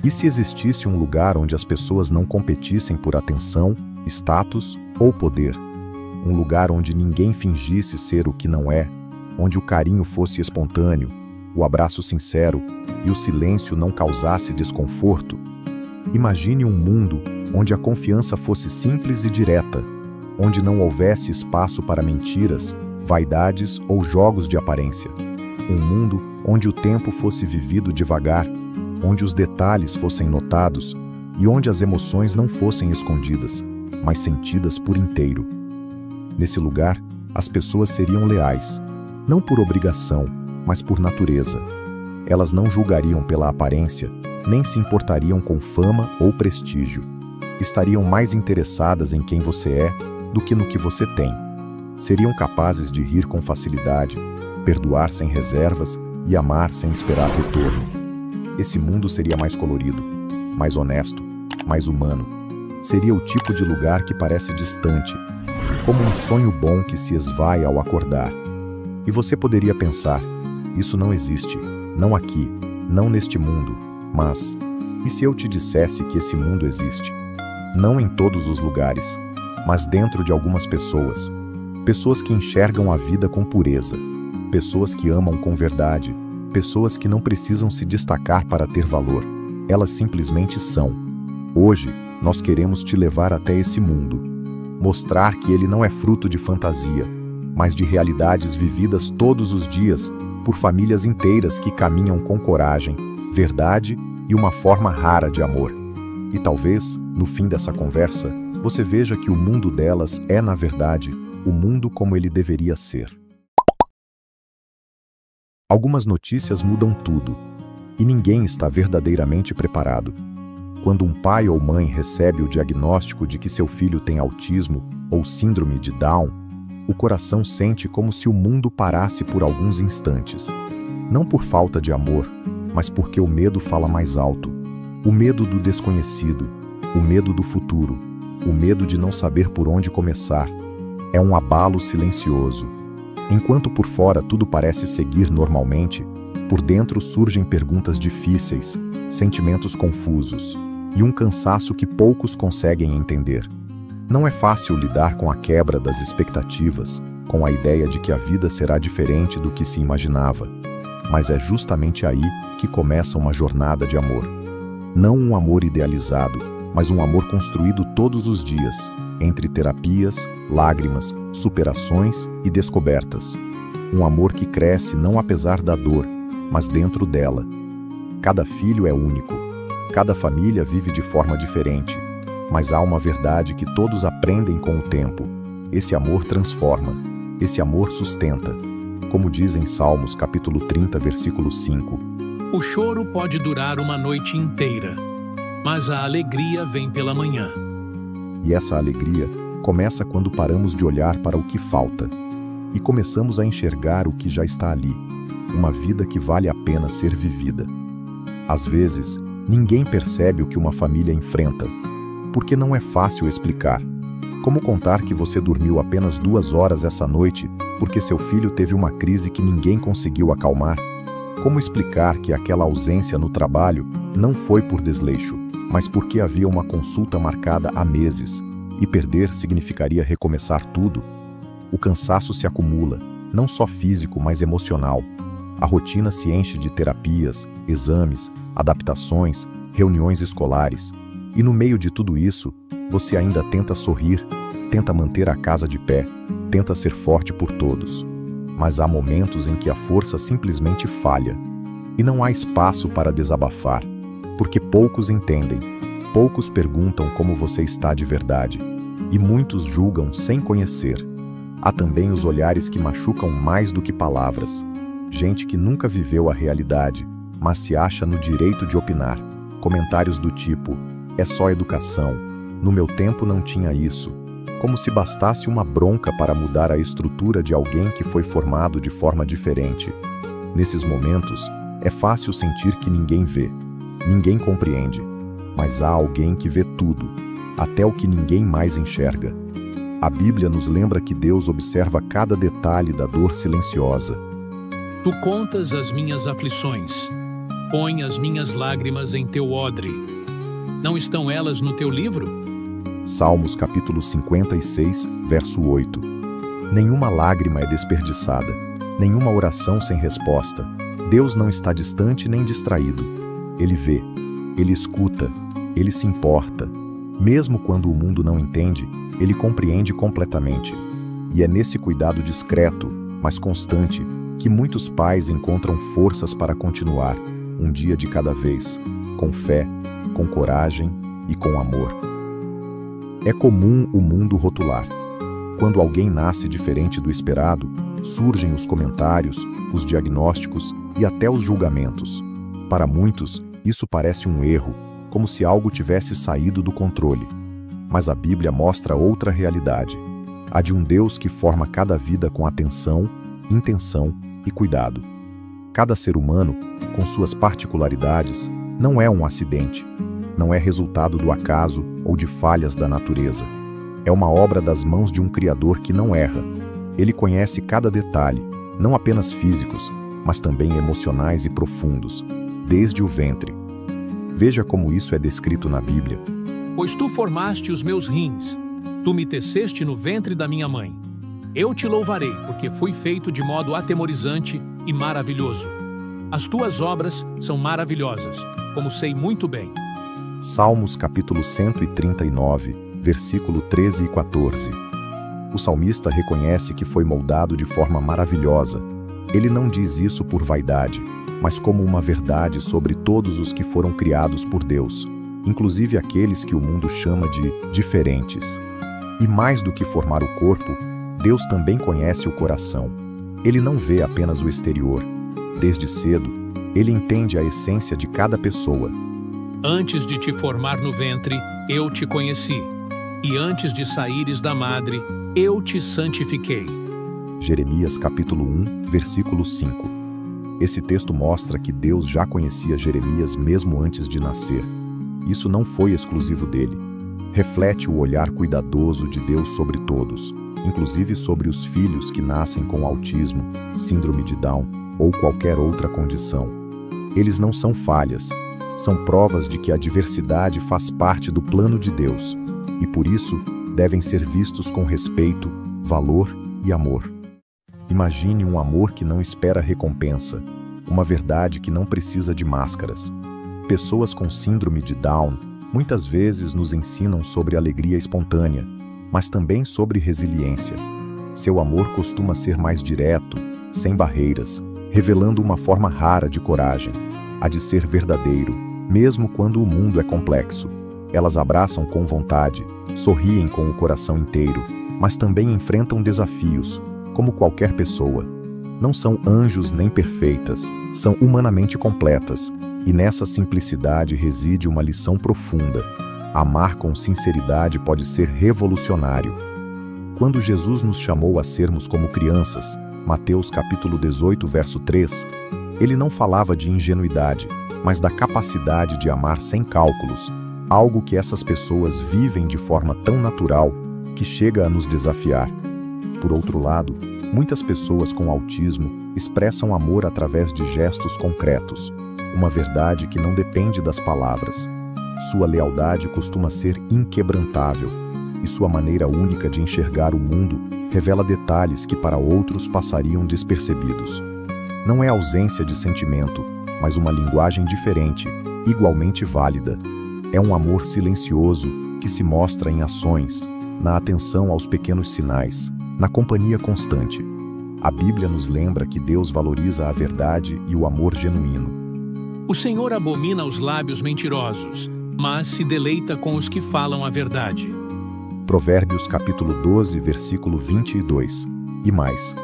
E se existisse um lugar onde as pessoas não competissem por atenção, status ou poder? Um lugar onde ninguém fingisse ser o que não é, onde o carinho fosse espontâneo, o abraço sincero e o silêncio não causasse desconforto? Imagine um mundo onde a confiança fosse simples e direta, onde não houvesse espaço para mentiras, vaidades ou jogos de aparência. Um mundo onde o tempo fosse vivido devagar, onde os detalhes fossem notados e onde as emoções não fossem escondidas, mas sentidas por inteiro. Nesse lugar, as pessoas seriam leais, não por obrigação, mas por natureza. Elas não julgariam pela aparência, nem se importariam com fama ou prestígio. Estariam mais interessadas em quem você é do que no que você tem. Seriam capazes de rir com facilidade, perdoar sem reservas e amar sem esperar retorno. Esse mundo seria mais colorido, mais honesto, mais humano. Seria o tipo de lugar que parece distante, como um sonho bom que se esvai ao acordar. E você poderia pensar, isso não existe, não aqui, não neste mundo, mas e se eu te dissesse que esse mundo existe? Não em todos os lugares, mas dentro de algumas pessoas. Pessoas que enxergam a vida com pureza, pessoas que amam com verdade, pessoas que não precisam se destacar para ter valor. Elas simplesmente são. Hoje, nós queremos te levar até esse mundo. Mostrar que ele não é fruto de fantasia, mas de realidades vividas todos os dias por famílias inteiras que caminham com coragem, verdade e uma forma rara de amor. E talvez, no fim dessa conversa, você veja que o mundo delas é, na verdade, o mundo como ele deveria ser. Algumas notícias mudam tudo, e ninguém está verdadeiramente preparado. Quando um pai ou mãe recebe o diagnóstico de que seu filho tem autismo ou síndrome de Down, o coração sente como se o mundo parasse por alguns instantes. Não por falta de amor, mas porque o medo fala mais alto. O medo do desconhecido, o medo do futuro, o medo de não saber por onde começar. É um abalo silencioso. Enquanto por fora tudo parece seguir normalmente, por dentro surgem perguntas difíceis, sentimentos confusos e um cansaço que poucos conseguem entender. Não é fácil lidar com a quebra das expectativas, com a ideia de que a vida será diferente do que se imaginava. Mas é justamente aí que começa uma jornada de amor. Não um amor idealizado, mas um amor construído todos os dias, entre terapias, lágrimas, superações e descobertas. Um amor que cresce não apesar da dor, mas dentro dela. Cada filho é único, cada família vive de forma diferente, mas há uma verdade que todos aprendem com o tempo. Esse amor transforma, esse amor sustenta. Como diz em Salmos capítulo 30, versículo 5. O choro pode durar uma noite inteira, mas a alegria vem pela manhã. E essa alegria começa quando paramos de olhar para o que falta e começamos a enxergar o que já está ali, uma vida que vale a pena ser vivida. Às vezes, ninguém percebe o que uma família enfrenta, porque não é fácil explicar. Como contar que você dormiu apenas 2 horas essa noite porque seu filho teve uma crise que ninguém conseguiu acalmar? Como explicar que aquela ausência no trabalho não foi por desleixo, mas porque havia uma consulta marcada há meses, e perder significaria recomeçar tudo? O cansaço se acumula, não só físico, mas emocional. A rotina se enche de terapias, exames, adaptações, reuniões escolares. E no meio de tudo isso, você ainda tenta sorrir, tenta manter a casa de pé, tenta ser forte por todos. Mas há momentos em que a força simplesmente falha. E não há espaço para desabafar, porque poucos entendem, poucos perguntam como você está de verdade, e muitos julgam sem conhecer. Há também os olhares que machucam mais do que palavras. Gente que nunca viveu a realidade, mas se acha no direito de opinar. Comentários do tipo, é só educação, no meu tempo não tinha isso. Como se bastasse uma bronca para mudar a estrutura de alguém que foi formado de forma diferente. Nesses momentos, é fácil sentir que ninguém vê, ninguém compreende, mas há alguém que vê tudo, até o que ninguém mais enxerga. A Bíblia nos lembra que Deus observa cada detalhe da dor silenciosa. Tu contas as minhas aflições, põe as minhas lágrimas em teu odre. Não estão elas no teu livro? Salmos capítulo 56, verso 8. Nenhuma lágrima é desperdiçada, nenhuma oração sem resposta. Deus não está distante nem distraído. Ele vê, ele escuta, ele se importa. Mesmo quando o mundo não entende, ele compreende completamente. E é nesse cuidado discreto, mas constante, que muitos pais encontram forças para continuar, um dia de cada vez, com fé, com coragem e com amor. É comum o mundo rotular. Quando alguém nasce diferente do esperado, surgem os comentários, os diagnósticos e até os julgamentos. Para muitos, isso parece um erro, como se algo tivesse saído do controle. Mas a Bíblia mostra outra realidade, a de um Deus que forma cada vida com atenção, intenção e cuidado. Cada ser humano, com suas particularidades, não é um acidente, não é resultado do acaso ou de falhas da natureza. É uma obra das mãos de um Criador que não erra. Ele conhece cada detalhe, não apenas físicos, mas também emocionais e profundos, desde o ventre. Veja como isso é descrito na Bíblia. Pois tu formaste os meus rins, tu me teceste no ventre da minha mãe. Eu te louvarei, porque fui feito de modo atemorizante e maravilhoso. As tuas obras são maravilhosas, como sei muito bem. Salmos capítulo 139, versículo 13 e 14. O salmista reconhece que foi moldado de forma maravilhosa. Ele não diz isso por vaidade, mas como uma verdade sobre todos os que foram criados por Deus, inclusive aqueles que o mundo chama de diferentes. E mais do que formar o corpo, Deus também conhece o coração. Ele não vê apenas o exterior. Desde cedo, ele entende a essência de cada pessoa. Antes de te formar no ventre, eu te conheci. E antes de saíres da madre, eu te santifiquei. Jeremias capítulo 1, versículo 5. Esse texto mostra que Deus já conhecia Jeremias mesmo antes de nascer. Isso não foi exclusivo dele. Reflete o olhar cuidadoso de Deus sobre todos, inclusive sobre os filhos que nascem com autismo, síndrome de Down ou qualquer outra condição. Eles não são falhas, são provas de que a diversidade faz parte do plano de Deus e, por isso, devem ser vistos com respeito, valor e amor. Imagine um amor que não espera recompensa, uma verdade que não precisa de máscaras. Pessoas com síndrome de Down muitas vezes nos ensinam sobre alegria espontânea, mas também sobre resiliência. Seu amor costuma ser mais direto, sem barreiras, revelando uma forma rara de coragem, a de ser verdadeiro, mesmo quando o mundo é complexo. Elas abraçam com vontade, sorriem com o coração inteiro, mas também enfrentam desafios, como qualquer pessoa. Não são anjos nem perfeitas, são humanamente completas, e nessa simplicidade reside uma lição profunda. Amar com sinceridade pode ser revolucionário. Quando Jesus nos chamou a sermos como crianças, Mateus capítulo 18, verso 3, ele não falava de ingenuidade, mas da capacidade de amar sem cálculos, algo que essas pessoas vivem de forma tão natural que chega a nos desafiar. Por outro lado, muitas pessoas com autismo expressam amor através de gestos concretos, uma verdade que não depende das palavras. Sua lealdade costuma ser inquebrantável, e sua maneira única de enxergar o mundo revela detalhes que para outros passariam despercebidos. Não é ausência de sentimento, mas uma linguagem diferente, igualmente válida. É um amor silencioso que se mostra em ações, na atenção aos pequenos sinais, na companhia constante. A Bíblia nos lembra que Deus valoriza a verdade e o amor genuíno. O Senhor abomina os lábios mentirosos, mas se deleita com os que falam a verdade. Provérbios capítulo 12, versículo 22. E mais.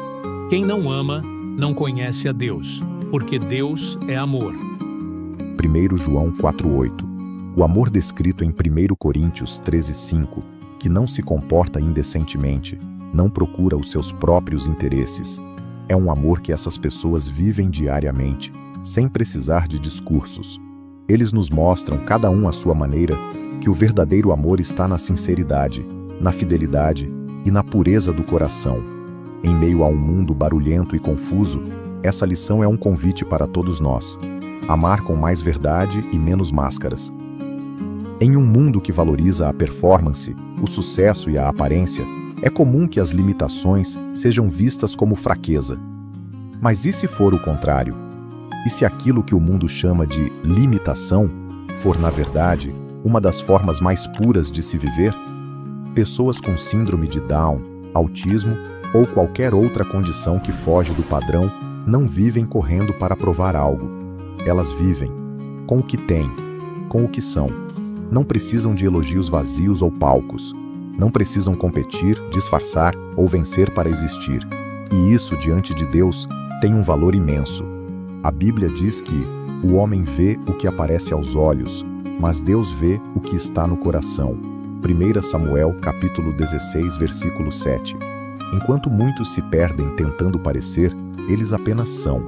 Quem não ama, não conhece a Deus, porque Deus é amor. 1 João 4,8. O amor descrito em 1 Coríntios 13,5, que não se comporta indecentemente, não procura os seus próprios interesses. É um amor que essas pessoas vivem diariamente, sem precisar de discursos. Eles nos mostram, cada um à sua maneira, que o verdadeiro amor está na sinceridade, na fidelidade e na pureza do coração. Em meio a um mundo barulhento e confuso, essa lição é um convite para todos nós. amar com mais verdade e menos máscaras. Em um mundo que valoriza a performance, o sucesso e a aparência, é comum que as limitações sejam vistas como fraqueza. Mas e se for o contrário? E se aquilo que o mundo chama de limitação for, na verdade, uma das formas mais puras de se viver? Pessoas com síndrome de Down, autismo ou qualquer outra condição que foge do padrão não vivem correndo para provar algo. Elas vivem com o que têm, com o que são. Não precisam de elogios vazios ou palcos. Não precisam competir, disfarçar ou vencer para existir. E isso, diante de Deus, tem um valor imenso. A Bíblia diz que o homem vê o que aparece aos olhos, mas Deus vê o que está no coração. 1 Samuel, capítulo 16, versículo 7. Enquanto muitos se perdem tentando parecer, eles apenas são.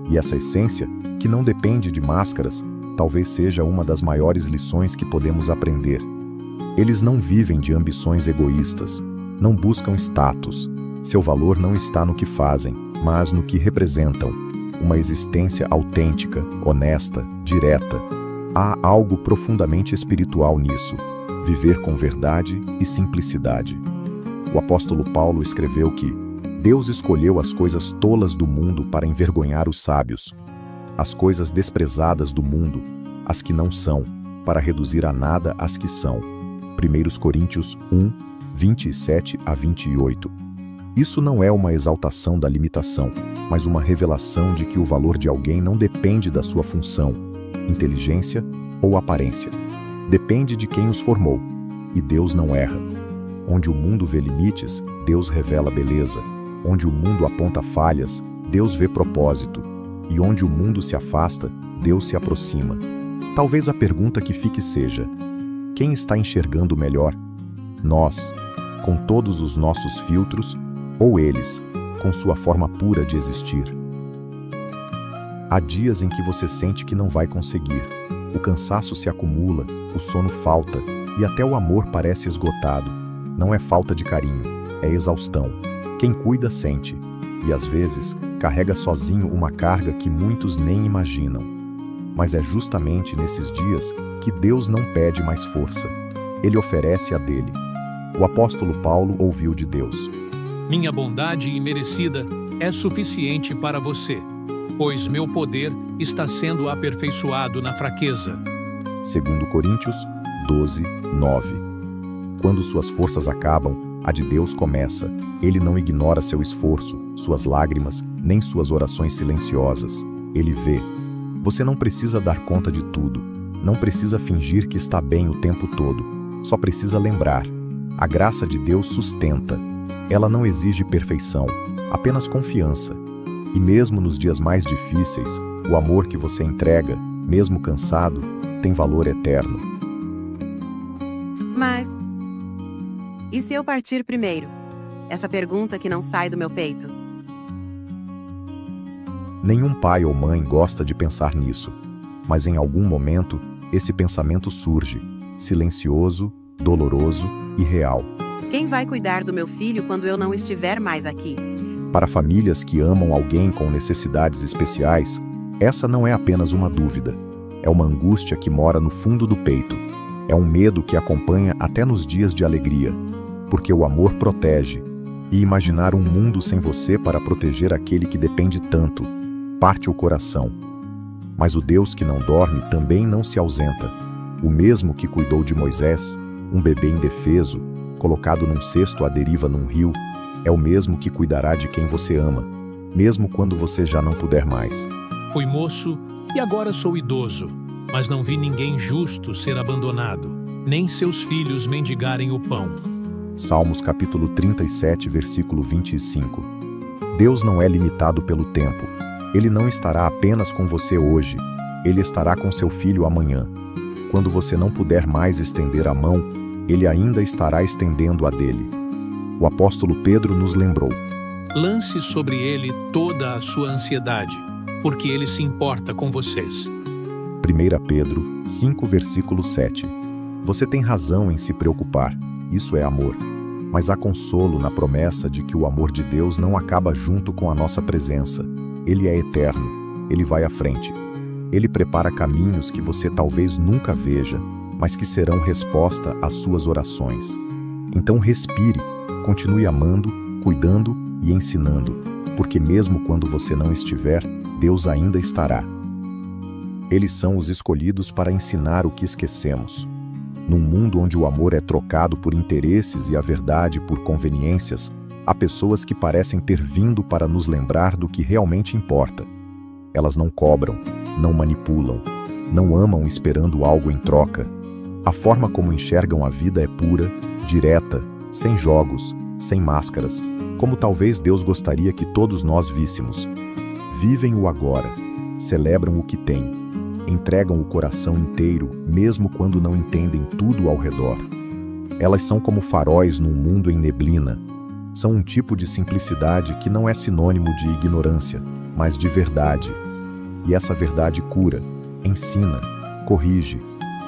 E essa essência, que não depende de máscaras, talvez seja uma das maiores lições que podemos aprender. Eles não vivem de ambições egoístas, não buscam status. Seu valor não está no que fazem, mas no que representam. Uma existência autêntica, honesta, direta. Há algo profundamente espiritual nisso. Viver com verdade e simplicidade. O apóstolo Paulo escreveu que Deus escolheu as coisas tolas do mundo para envergonhar os sábios, as coisas desprezadas do mundo, as que não são, para reduzir a nada as que são. 1 Coríntios 1, 27 a 28. Isso não é uma exaltação da limitação, mas uma revelação de que o valor de alguém não depende da sua função, inteligência ou aparência. Depende de quem os formou. E Deus não erra. Onde o mundo vê limites, Deus revela beleza. Onde o mundo aponta falhas, Deus vê propósito. E onde o mundo se afasta, Deus se aproxima. Talvez a pergunta que fique seja: quem está enxergando melhor? Nós, com todos os nossos filtros, ou eles, com sua forma pura de existir? Há dias em que você sente que não vai conseguir. O cansaço se acumula, o sono falta e até o amor parece esgotado. Não é falta de carinho, é exaustão. Quem cuida sente, e às vezes carrega sozinho uma carga que muitos nem imaginam. Mas é justamente nesses dias que Deus não pede mais força. Ele oferece a dele. O apóstolo Paulo ouviu de Deus: minha bondade imerecida é suficiente para você, pois meu poder está sendo aperfeiçoado na fraqueza. 2 Coríntios 12, 9. Quando suas forças acabam, a de Deus começa. Ele não ignora seu esforço, suas lágrimas, nem suas orações silenciosas. Ele vê. Você não precisa dar conta de tudo. Não precisa fingir que está bem o tempo todo. Só precisa lembrar. A graça de Deus sustenta. Ela não exige perfeição, apenas confiança. E mesmo nos dias mais difíceis, o amor que você entrega, mesmo cansado, tem valor eterno. Mas, e se eu partir primeiro? Essa pergunta que não sai do meu peito. Nenhum pai ou mãe gosta de pensar nisso, mas em algum momento, esse pensamento surge, silencioso, doloroso e real. Quem vai cuidar do meu filho quando eu não estiver mais aqui? Para famílias que amam alguém com necessidades especiais, essa não é apenas uma dúvida. É uma angústia que mora no fundo do peito. É um medo que acompanha até nos dias de alegria. Porque o amor protege. E imaginar um mundo sem você para proteger aquele que depende tanto, parte o coração. Mas o Deus que não dorme também não se ausenta. O mesmo que cuidou de Moisés, um bebê indefeso, colocado num cesto à deriva num rio, é o mesmo que cuidará de quem você ama, mesmo quando você já não puder mais. Fui moço e agora sou idoso, mas não vi ninguém justo ser abandonado, nem seus filhos mendigarem o pão. Salmos capítulo 37, versículo 25. Deus não é limitado pelo tempo. Ele não estará apenas com você hoje, ele estará com seu filho amanhã. Quando você não puder mais estender a mão, ele ainda estará estendendo a dele. O apóstolo Pedro nos lembrou: lance sobre ele toda a sua ansiedade, porque ele se importa com vocês. 1 Pedro 5, versículo 7. Você tem razão em se preocupar, isso é amor. Mas há consolo na promessa de que o amor de Deus não acaba junto com a nossa presença. Ele é eterno, ele vai à frente. Ele prepara caminhos que você talvez nunca veja, mas que serão resposta às suas orações. Então respire, continue amando, cuidando e ensinando, porque mesmo quando você não estiver, Deus ainda estará. Eles são os escolhidos para ensinar o que esquecemos. Num mundo onde o amor é trocado por interesses e a verdade por conveniências, há pessoas que parecem ter vindo para nos lembrar do que realmente importa. Elas não cobram, não manipulam, não amam esperando algo em troca. A forma como enxergam a vida é pura, direta, sem jogos, sem máscaras, como talvez Deus gostaria que todos nós víssemos. Vivem o agora, celebram o que têm, entregam o coração inteiro, mesmo quando não entendem tudo ao redor. Elas são como faróis num mundo em neblina. São um tipo de simplicidade que não é sinônimo de ignorância, mas de verdade. E essa verdade cura, ensina, corrige,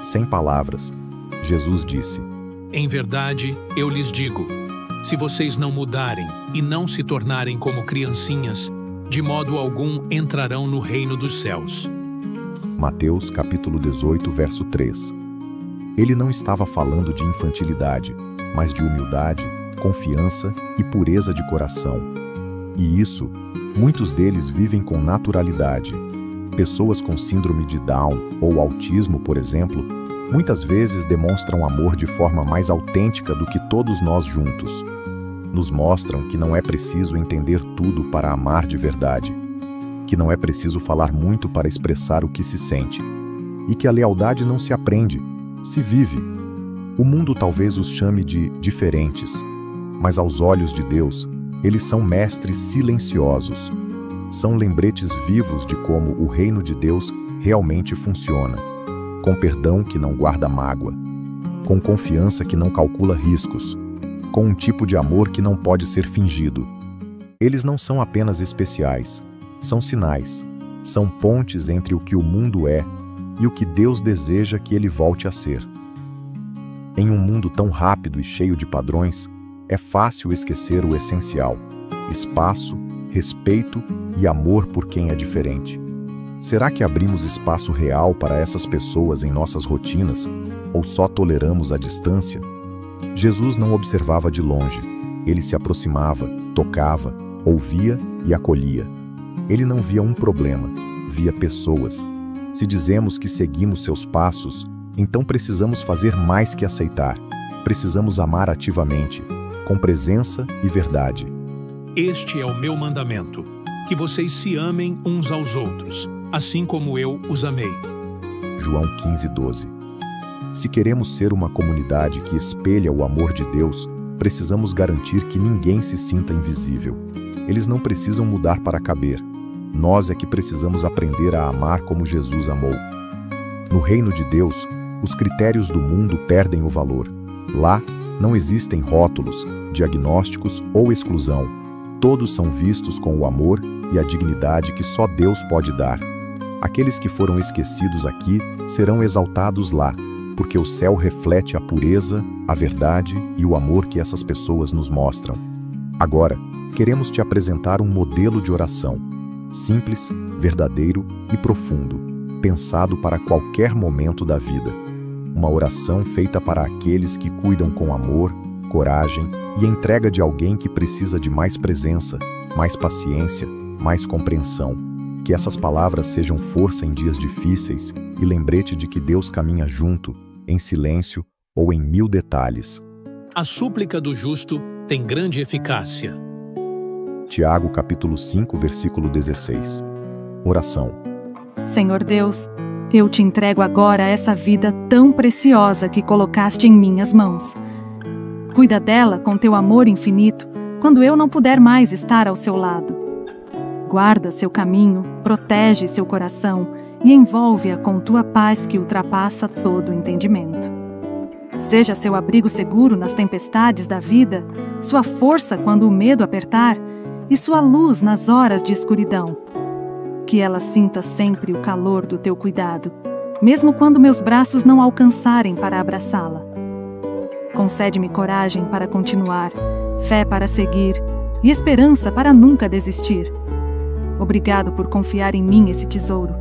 sem palavras. Jesus disse: Em verdade, eu lhes digo, se vocês não mudarem e não se tornarem como criancinhas, de modo algum entrarão no reino dos céus. Mateus capítulo 18, verso 3. Ele não estava falando de infantilidade, mas de humildade, confiança e pureza de coração. E isso, muitos deles vivem com naturalidade. Pessoas com síndrome de Down ou autismo, por exemplo, muitas vezes demonstram amor de forma mais autêntica do que todos nós juntos. Nos mostram que não é preciso entender tudo para amar de verdade, que não é preciso falar muito para expressar o que se sente, e que a lealdade não se aprende, se vive. O mundo talvez os chame de diferentes, mas aos olhos de Deus, eles são mestres silenciosos. São lembretes vivos de como o reino de Deus realmente funciona, com perdão que não guarda mágoa, com confiança que não calcula riscos, com um tipo de amor que não pode ser fingido. Eles não são apenas especiais, são sinais, são pontes entre o que o mundo é e o que Deus deseja que ele volte a ser. Em um mundo tão rápido e cheio de padrões, é fácil esquecer o essencial: espaço, respeito e amor por quem é diferente. Será que abrimos espaço real para essas pessoas em nossas rotinas, ou só toleramos a distância? Jesus não observava de longe, ele se aproximava, tocava, ouvia e acolhia. Ele não via um problema, via pessoas. Se dizemos que seguimos seus passos, então precisamos fazer mais que aceitar. Precisamos amar ativamente, com presença e verdade. Este é o meu mandamento, que vocês se amem uns aos outros, assim como eu os amei. João 15:12. Se queremos ser uma comunidade que espelha o amor de Deus, precisamos garantir que ninguém se sinta invisível. Eles não precisam mudar para caber. Nós é que precisamos aprender a amar como Jesus amou. No reino de Deus, os critérios do mundo perdem o valor. Lá, não existem rótulos, diagnósticos ou exclusão. Todos são vistos com o amor e a dignidade que só Deus pode dar. Aqueles que foram esquecidos aqui serão exaltados lá, porque o céu reflete a pureza, a verdade e o amor que essas pessoas nos mostram. Agora, queremos te apresentar um modelo de oração, simples, verdadeiro e profundo, pensado para qualquer momento da vida. Uma oração feita para aqueles que cuidam com amor, coragem e entrega de alguém que precisa de mais presença, mais paciência, mais compreensão. Que essas palavras sejam força em dias difíceis e lembrete de que Deus caminha junto, em silêncio ou em 1000 detalhes. A súplica do justo tem grande eficácia. Tiago capítulo 5, versículo 16. Oração. Senhor Deus, eu te entrego agora essa vida tão preciosa que colocaste em minhas mãos. Cuida dela com teu amor infinito, quando eu não puder mais estar ao seu lado. Guarda seu caminho, protege seu coração e envolve-a com tua paz que ultrapassa todo o entendimento. Seja seu abrigo seguro nas tempestades da vida, sua força quando o medo apertar e sua luz nas horas de escuridão. Que ela sinta sempre o calor do teu cuidado, mesmo quando meus braços não alcançarem para abraçá-la. Concede-me coragem para continuar, fé para seguir e esperança para nunca desistir. Obrigado por confiar em mim esse tesouro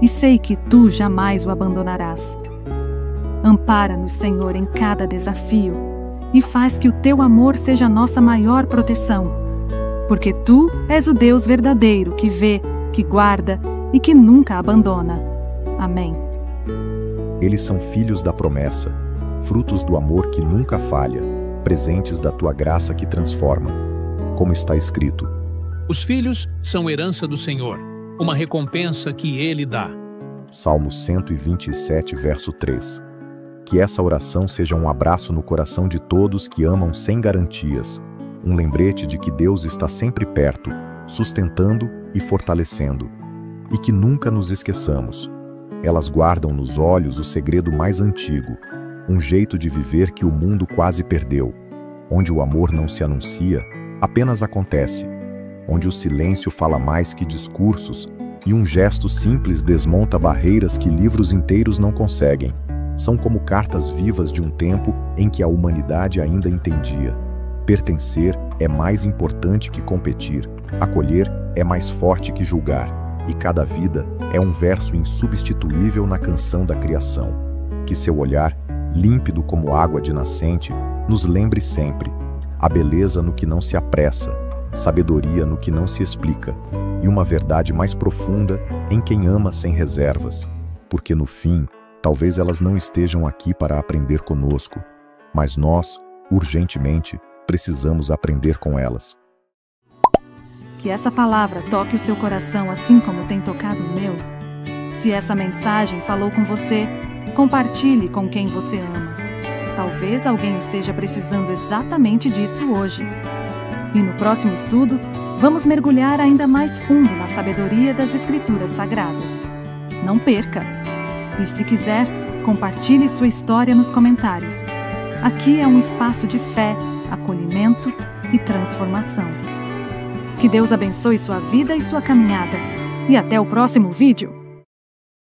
e sei que tu jamais o abandonarás. Ampara-nos, Senhor, em cada desafio e faz que o teu amor seja a nossa maior proteção, porque tu és o Deus verdadeiro que vê, que guarda e que nunca abandona. Amém. Eles são filhos da promessa, frutos do amor que nunca falha, presentes da tua graça que transforma. Como está escrito: Os filhos são herança do Senhor, uma recompensa que Ele dá. Salmo 127, verso 3. Que essa oração seja um abraço no coração de todos que amam sem garantias, um lembrete de que Deus está sempre perto, sustentando e fortalecendo, e que nunca nos esqueçamos. Elas guardam nos olhos o segredo mais antigo, um jeito de viver que o mundo quase perdeu, onde o amor não se anuncia, apenas acontece, onde o silêncio fala mais que discursos e um gesto simples desmonta barreiras que livros inteiros não conseguem. São como cartas vivas de um tempo em que a humanidade ainda entendia: pertencer é mais importante que competir, acolher é mais forte que julgar, e cada vida é um verso insubstituível na canção da criação. Que seu olhar, límpido como água de nascente, nos lembre sempre a beleza no que não se apressa, sabedoria no que não se explica, e uma verdade mais profunda em quem ama sem reservas, porque no fim, talvez elas não estejam aqui para aprender conosco, mas nós, urgentemente, precisamos aprender com elas. Que essa palavra toque o seu coração assim como tem tocado o meu. Se essa mensagem falou com você, compartilhe com quem você ama. Talvez alguém esteja precisando exatamente disso hoje. E no próximo estudo, vamos mergulhar ainda mais fundo na sabedoria das Escrituras Sagradas. Não perca! E se quiser, compartilhe sua história nos comentários. Aqui é um espaço de fé, acolhimento e transformação. Que Deus abençoe sua vida e sua caminhada. E até o próximo vídeo!